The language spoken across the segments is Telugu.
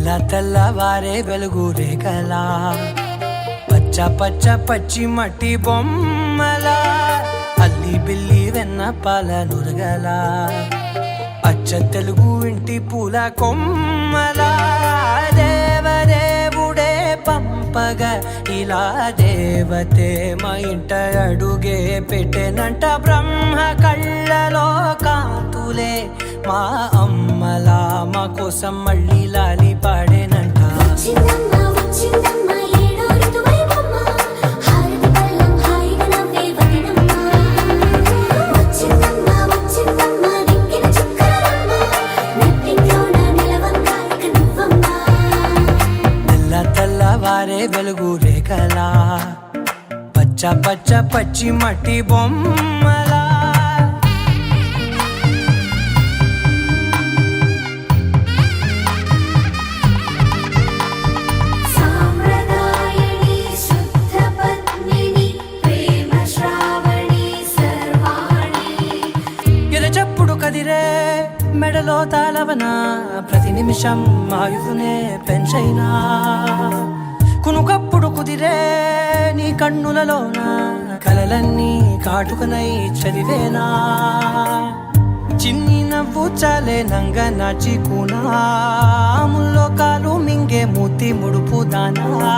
తెల్లవారే వెలుగు రేఖలా పచ్చ పచ్చ పచ్చి మట్టి బొమ్మలా అల్లి బిల్లి వెన్న పాల నురగలా అచ్చ తెలుగు ఇంటి పూల కొమ్మలా దేవదేవుడే పంపగా ఇలా దేవతే మా ఇంట అడుగే పెట్టెనంట బ్రహ్మ కళ్ళలో కాంతులే మా అమ్మలా మా కోసం మళ్ళీ లాలి పాడేనంట తెల్లవారే వెలుగు రేఖలా పచ్చ పచ్చ పచ్చి మట్టి బొమ్మలా కదిరే మెడలో తాళవన ప్రతి నిమిషం ఆయువునే పెంచైనా కునుకప్పుడు కుదిరే నీ కన్నులలోన కలలన్నీ కాటుకనై చదివేనా చిన్ని నవ్వు చాలే నంగ నాచి కూనాముల్లో కాలు మింగే మూతి ముడుపు దానా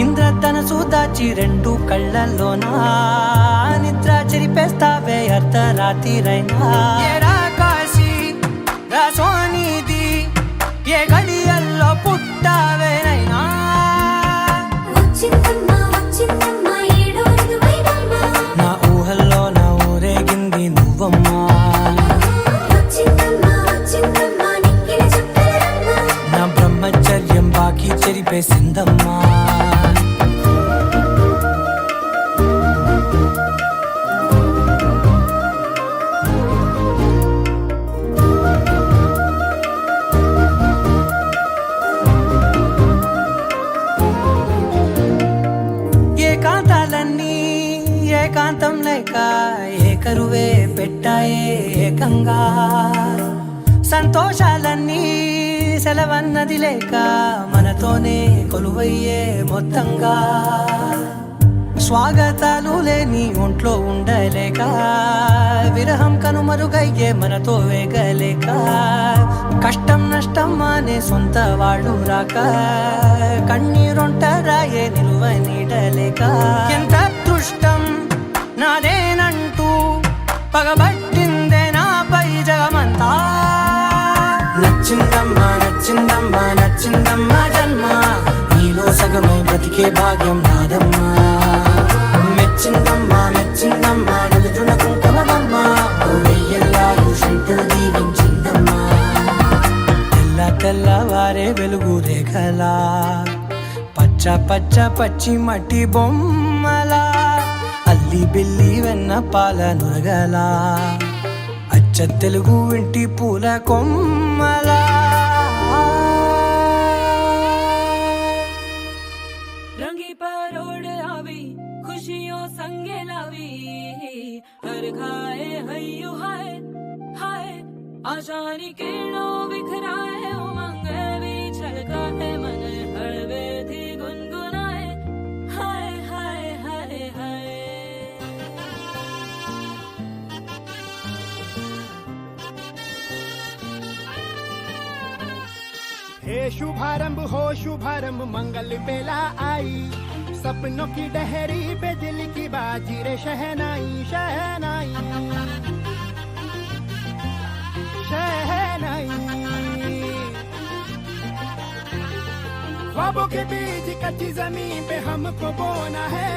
ఇంద్రధనసు దాచి రెండు కళ్ళల్లోనా నిద్ర చెరిపేస్తావే అర్ధరాత్రిరైనా కాశీ రాసోనిది ఏ గడియల్లో పుట్టావేనైనా నా ఊహల్లో నా ఊరేగింది నువ్వమ్మా నా బ్రహ్మచర్యం బాకీ చెరిపేసిందమ్మా ఏకాంతం లేక ఏకరువే పెట్టాయే ఏకంగా సంతోషాలన్నీ సెలవన్నది లేక మనతోనే కొలువయ్యే మొత్తంగా స్వాగతాలు లేని ఒంట్లో ఉండలేక విరహం కనుమరుగయ్యే మనతో వేగలేక కష్టం నష్టం అనే సొంత వాళ్ళు రాక కన్నీరొంటరాయే నిలువ నీడలేక ఎంత అదృష్టం నాదేనంటూ పగబట్టిందే నాపై జగమంతా నచ్చిందమ్మా నచ్చిందమ్మా నచ్చిందమ్మా జన్మ నీలో సగమై బ్రతికే భాగ్యం నాదమ్మా మెచ్చిందమ్మా మెచ్చిందమ్మా నిలుచున కుంకుమమ్మా వెయ్యల్లాలు శంకరు దీవించిందమ్మా తెల్లవారే వెలుగు రేఖలా పచ్చ పచ్చ పచ్చి మట్టి బొమ్మలా అల్లి బిల్లి వెన్న పాల నురగలా అచ్చ తెలుగు ఇంటి పూల కొమ్మలా रंगी परोड़ आवी खुशियों संगे लावी हर खाए हयू हाय हाय आशानी किरणों बिखराए उमंग भी छलकाए मन हड़वे थी गुनगुनाए हाय हाय हाय हाय हे शुभारंभ मंगल बेला आई सपनों की डहरी पे दिल की बाजी रे शहनाई शहनाई शहनाई ख्वाबों के बीच कच्ची जमीन पे हमको बोना है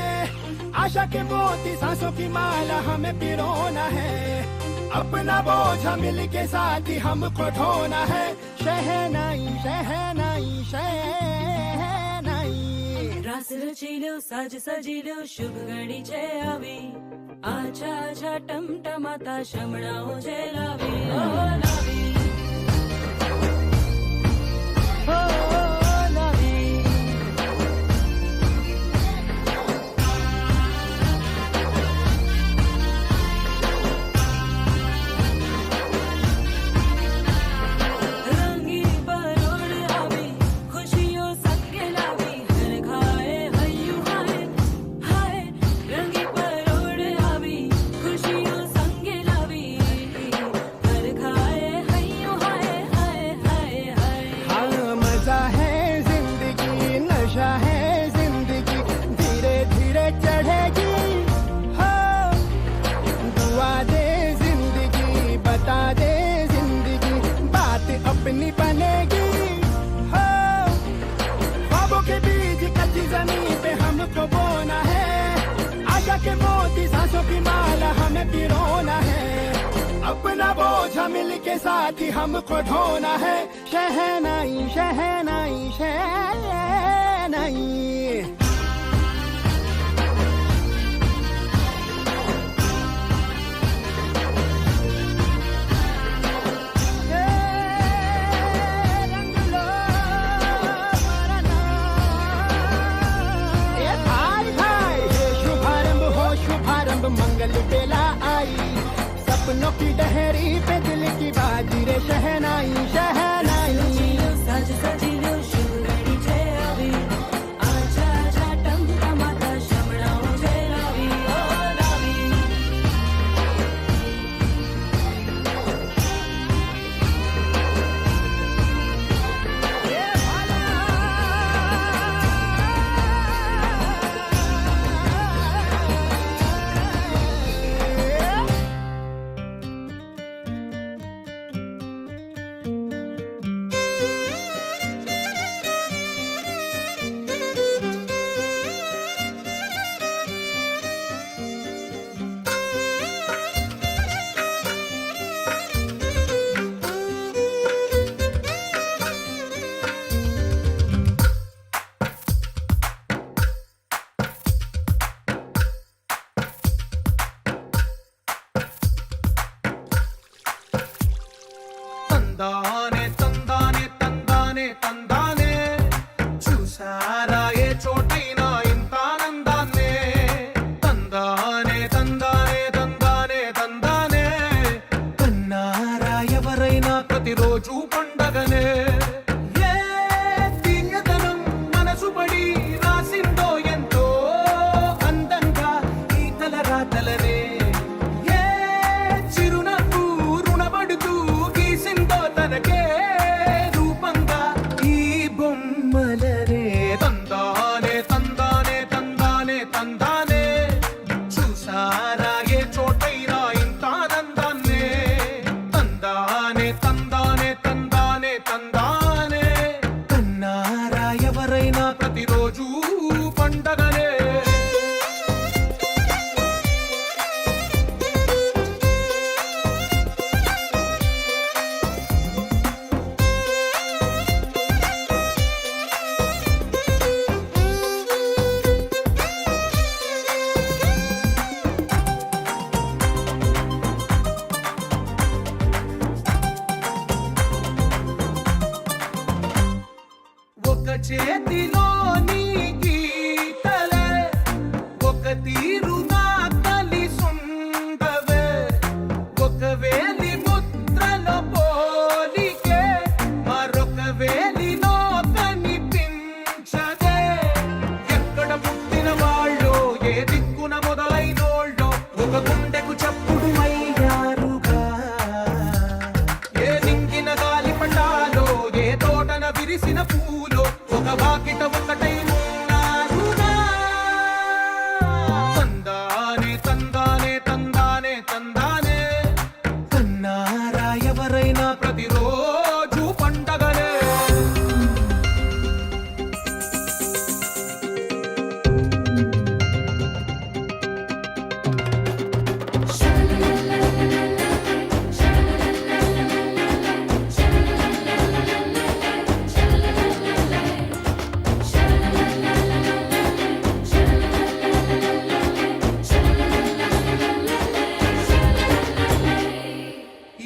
आशा के मोती सांसों की माला हमें पिरोना है अपना बोझ मिल के साथ ही हमको ढोना है शहनाई शहनाई शहनाई रास रचिलो साज सजिलो शुभ घड़ी छे आवी आछा आछा टमटमाता शमणाओ छे लावी ओ लावी ओ लावी रंगी परोड़ आवी सांसों की माला हमें पिरोना है, अपना बोझ मिल के साथ ही हमको ढोना है। शहनाई शहनाई शहनाई। मंगल बेला आई, सपनों की डहरी पे दिल की बाजी रे शहनाई शहनाई। साज सजीलो शुभ घड़ी छे આવી आजा आजा टमटमाता શમણાઓ છે લાવી ઓ લાવી। తందానే తందానే తందానే తందానే చూసారా ఏ చోటైనా ఇంత ఆనందాన్నే తందానే తందానే తందానే తందానే కన్నారా ఎవరైనా ప్రతిరోజు పండగనే ఏ తీయదనం మనసు పడి రాసిందో ఎంతో అందంగా ఈ తలరాతలనే ఏ చిరునవ్వు రుణపడుతూ గీసిందో తనకే రూపంగా ఈ బొమ్మలనే తందానే తందానే తందానే తందానే చూసారా ఏ చోటైనా ఇంత ఆనందాన్నే తందానే తందానే తందానే తందానే కన్నారా ఎవరైనా ప్రతిరోజు పండగనే ఒక చేతిలోని గీతలే ఒక తీరుగా కలిసుండవే ఒక వేలి ముద్రల పోలికే మరొక వేలిలో కనిపించదే ఎక్కడ పుట్టిన వాళ్ళో ఏ దిక్కున మొదలైనోళ్ళో ఒక గుండెకు చప్పుడు అయ్యారుగా ఏ నింగిన గాలి పటాలో ఏ తోటన విరిసిన పూలో ఒక వాకిట ఒకటై ఉన్నారుగా తందానే తందానే తందానే తందానే కన్నారా ఎవరైనా ప్రతిరోజు పండగనే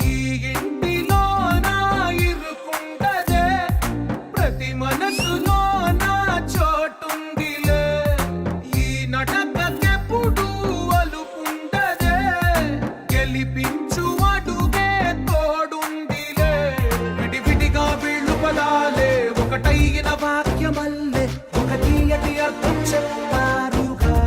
ఈ ఇంటిలో నా ఇరుకుండదే ప్రతి మనసులో నా చోటుందిలే ఈ నటకెప్పుడు అలుపుండదే గెలిపించు అడుగే తోడుందిలే విడివిడిగా వీళ్ళు పదాలే ఒకటైన వాక్యమల్లే ఒక తీయటి అర్థం చెప్పారుగా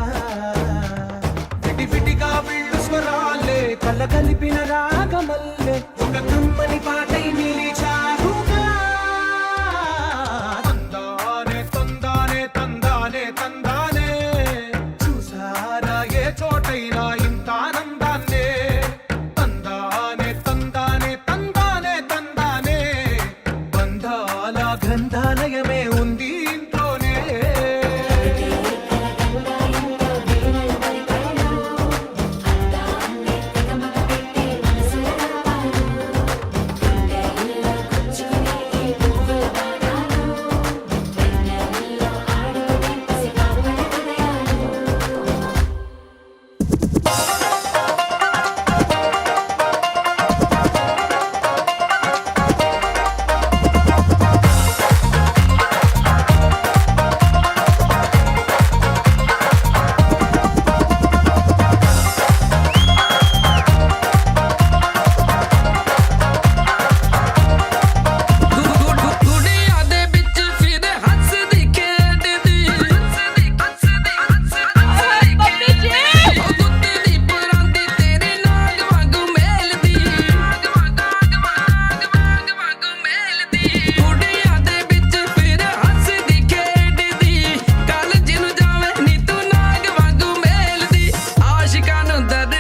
విడివిడిగా వీళ్ళు స్వరాలే కలగలిపిన రాగమల్లే ఒక కమ్మని పాటై నిలిచారుగా తందానే తందానే తందానే తందానే చూసారా ఏ చోటైనా ఇంత ఆనందాన్నే తందానే తందానే తందానే తందానే బంధాల గ్రంథాలయమే ఉంది ఇంట్లోనే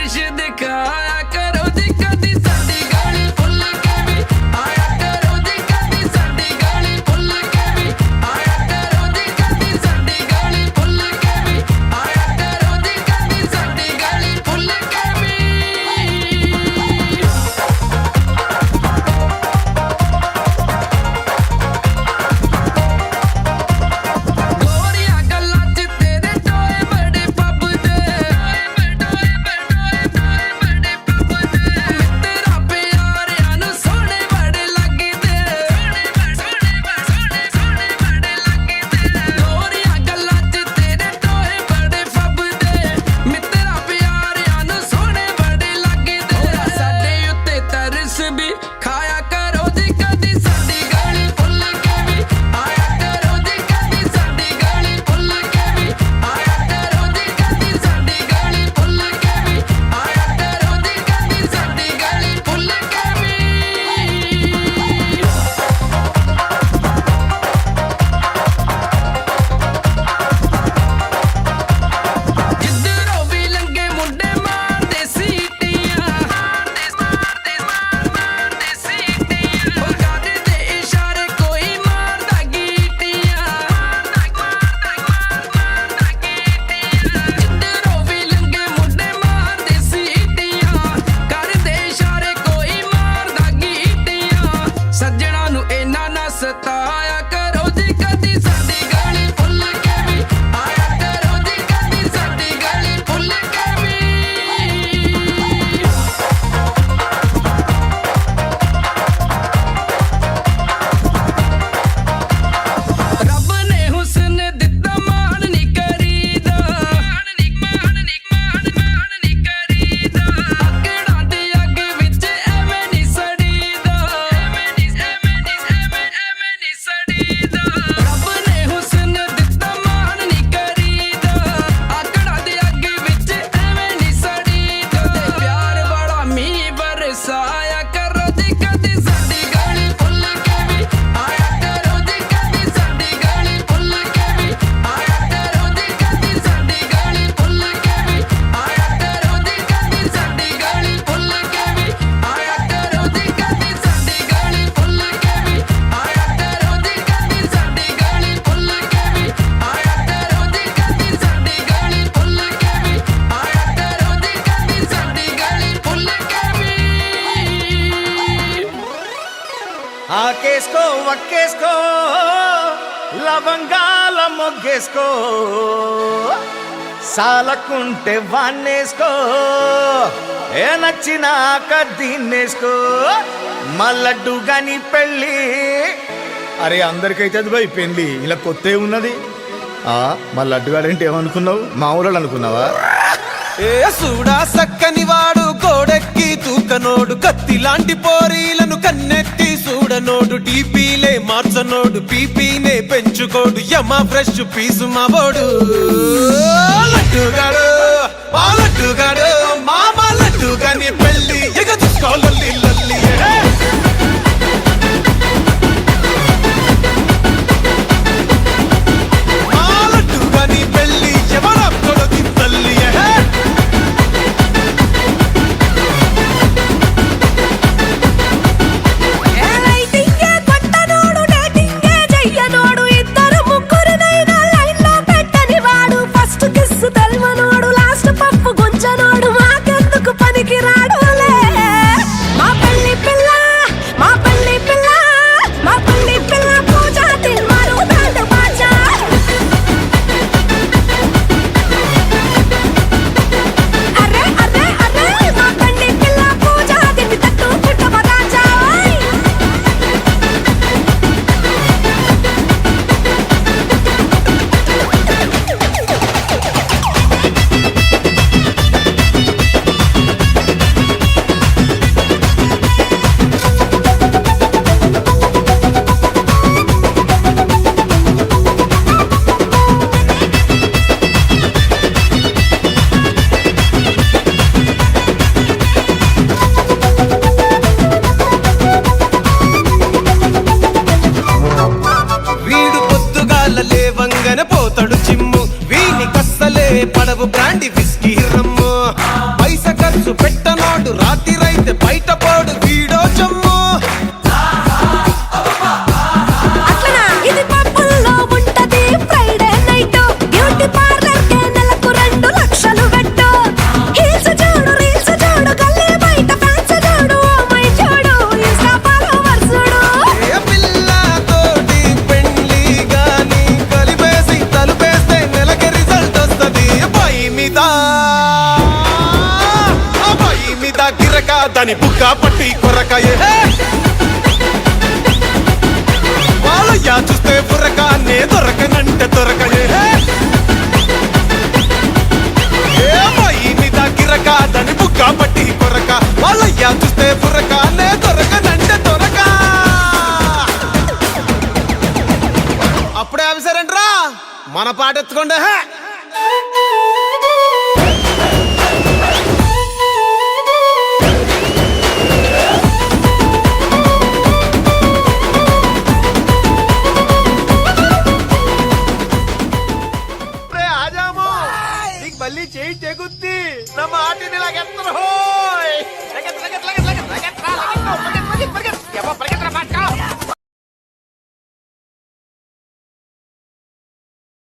ਫਰਸ਼ ਦਿਖਾਇਆ ਕਰੋ ਜੀ ਕਦੀ ਸਾਡੀ ਗਲੀ ਭੁੱਲ ਕੇ ਵੀ ਆਇਆ ਕਰੋ ਜੀ ਕਦੀ ਸਾਡੀ ਗਲੀ ਭੁੱਲ ਕੇ ਵੀ ਆਇਆ ਕਰੋ ਜੀ ਕਦੀ ਸਾਡੀ ਗਲੀ ਭੁੱਲ ਕੇ ਵੀ ਆਇਆ ਕਰੋ ਜੀ ਕਦੀ ਸਾਡੀ ਗਲੀ ਭੁੱਲ ਕੇ ਵੀ ਗੋਰੀਆਂ ਗੱਲਾਂ ਚ ਤੇਰੇ ਟੋਏ ਬੜੇ ਪੱਬ ਦੇ ਮਿੱਤਰਾਂ ਪਿਆਰਿਆਂ ਨੂੰ ਸੋਹਣੇ ਬੜੇ ਲੱਗਦੇ ਗੋਰੀਆਂ ਗੱਲਾਂ ਚ ਤੇਰੇ ਟੋਏ ਬੜੇ ਪੱਬ ਦੇ ਮਿੱਤਰਾਂ ਪਿਆਰਿਆਂ ਨੂੰ ਸੋਹਣੇ ਬੜੇ ਲੱਗਦੇ ਸਾਡੇ ਉੱਤੇ ਤਰਸ ਵੀ ਖਾਇਆ ਕਰੋ ਜੀ ਕਦੀ ਸਾਡੀ ਗਲੀ ਭੁੱਲ ਕੇ ਵੀ ਆਇਆ ਕਰੋ ਜੀ ਕਦੀ ਸਾਡੀ ਗਲੀ ਭੁੱਲ ਕੇ ਵੀ ਆਇਆ ਕਰੋ ਜੀ ਕਦੀ ਸਾਡੀ ਗਲੀ ਭੁੱਲ ਕੇ ਵੀ ਆਇਆ ਕਰੋ ਜੀ ਕਦੀ ਸਾਡੀ ਗਲੀ ਭੁੱਲ ਕੇ ਵੀ ਜਿੱਧਰੋਂ ਵੀ ਲੰਘੇ ਮੁੰਡੇ ਮਾਰਦੇ ਸੀਟੀਆਂ ਉਹ ਕਰਦੇ ਇਸ਼ਾਰੇ ਕੋਈ ਮਾਰਦਾ ਗੀਟੀਆਂ ਜਿੱਧਰੋਂ ਵੀ ਲੰਘੇ ਮੁੰਡੇ ਮਾਰਦੇ ਸੀਟੀਆਂ ਕਰਦੇ ਇਸ਼ਾਰੇ ਕੋਈ ਮਾਰਦਾ ਗੀਟੀਆਂ ਸੱਜਣਾ ਨੂੰ ਇੰਨਾ ਨਾ ਸਤਾਇਆ ਕਰੋ ਜੀ ਕਦੀ ਸਾਡੀ ਗਲੀ ਭੁੱਲ ਕੇ ਵੀ ਆਇਆ ਕਰੋ ਜੀ ਕਦੀ ਸਾਡੀ ਗਲੀ ਭੁੱਲ ਕੇ ਵੀ ਰੱਬ ਨੇ ਹੁਸਨ ਦਿੱਤਾ ਮਾਣ ਨਹੀਂ ਕਰੀਦਾ ਅੱਗੜਾਂ ਦੀ ਅੱਗ ਵਿੱਚ ਐਵੇਂ ਨਹੀਂ ਸੜੀਦਾ ਰੱਬ ਨੇ ਹੁਸਨ ਦਿੱਤਾ ਮਾਣ ਨਹੀਂ ਕਰੀਦਾ ਅੱਗੜਾਂ ਦੀ ਅੱਗ ਵਿੱਚ ਐਵੇਂ ਨਹੀਂ ਸੜੀਦਾ ਤੇ ਪਿਆਰ ਵਾਲਾ ਮੀਂਹ ਬਰਸਾਇਆ ਕਰੋ ਜੀ ਕਦੀ ਸਾਡੀ ਗਲੀ ਭੁੱਲ ਕੇ ਵੀ ਆਇਆ ਕਰੋ ਜੀ ਕਦੀ ਸਾਡੀ ਗਲੀ ਭੁੱਲ ਕੇ ਵੀ ਆਇਆ ਕਰੋ ਜੀ ਕਦੀ ਸਾਡੀ ਗਲੀ ਭੁੱਲ ਕੇ ਵੀ ਆਇਆ ਕਰੋ ਜੀ ਕਦੀ ਸਾਡੀ ਗਲੀ ਭੁੱਲ ਕੇ ਵੀ ਆਇਆ ਕਰੋ ਜੀ ਕਦੀ ਸਾਡੀ ਗਲੀ ਭੁੱਲ ਕੇ ਵੀ ਆਇਆ ਕਰੋ ਜੀ ਕਦੀ ਸਾਡੀ ਗਲੀ ਭੁੱਲ ਕੇ ਵੀ ਆਇਆ ਕਰੋ ਜੀ ਕਦੀ ਸਾਡੀ ਗਲੀ ਭੁੱਲ ਕੇ ਵੀ ਆਇਆ ਕਰੋ ਜੀ ਕਦੀ ਸਾਡੀ ਗਲੀ ਭੁੱਲ ਕੇ ਵੀ ఆకేసుకో వక్కేసుకో లవంగాల మొగ్గేసుకో సాలకుంటే వాన్నేసుకో ఏ నచ్చినాక దీన్నేసుకో మల్లడ్డు గని పెళ్ళి అరే అందరికైతే అది భయ్ పెళ్ళి ఇలా కొత్త ఉన్నది మా లడ్డుగాడంటే ఏమనుకున్నావు మా ఊళ్ళో అనుకున్నావా ఏ సూడా సక్కని వాడు గోడెక్కి తూకనోడు కత్తి లాంటి పోరీలను కన్నెత్తి చూడనోడు డీపీలే మార్చనోడు పీపీనే పెంచుకోడు యమ ఫ్రెష్ పీసు మావోడు లడ్డుగాడు మా లడ్డుగాడు మామ లడ్డుగాని పెళ్ళి ఎగ చూసుకోవాలి లల్లి మా లడ్డుగాని పెళ్ళి ఎవరప్పుడు తల్లి లైటింగే కొట్టనోడు డేటింగే చెయ్యనోడు ఇద్దరు ముగ్గురునైనా లైన్లో పెట్టని వాడు ఫస్ట్ కిస్ తెల్వనోడు లాస్ట్ పప్పు గుంజనోడు మాకెందుకు పనికి రాడులే రైసు పెట్టనోడు రాత్రిరైతే బయట పోడు వీడో చమ్ము అట్లనా ఇది పప్పుల్లో ఉంటది ఫ్రైడే నైట్ బ్యూటీ పార్లర్ కే నెలకు 2 లక్షలు పెట్టు హిల్స్ చూడు రీల్స్ చూడు గల్లీ బయట ఫ్యాన్స్ చూడు ఓ మై చూడు ఇన్స్టా ఫాలోవర్స్ చూడు ఏ పిల్లతోటి పెళ్లి గాని కలిపేసి తలుపేస్తే నెలకి రిజల్ట్ వస్తది బాయి మీద ఆ బాయి మీద గిరక దాని బుక్క పట్టి కొరకాయే వాళ్ళయ్యా చూస్తే బుర్రకానే దొరకనంటే దొరకయే ఏ బాయి మీద గిరక దాని బుక్క పట్టి కొరక వాళ్ళయ్యా చూస్తే బుర్రకానే దొరకనంటే దొరక అప్పుడే ఆఫీసరంట్రా మన పాట ఎత్తుకోండి ఆజాము నీకు మళ్ళీ చేయి చెగుద్ది నా మాటిని లాగెత్తరు హోయ్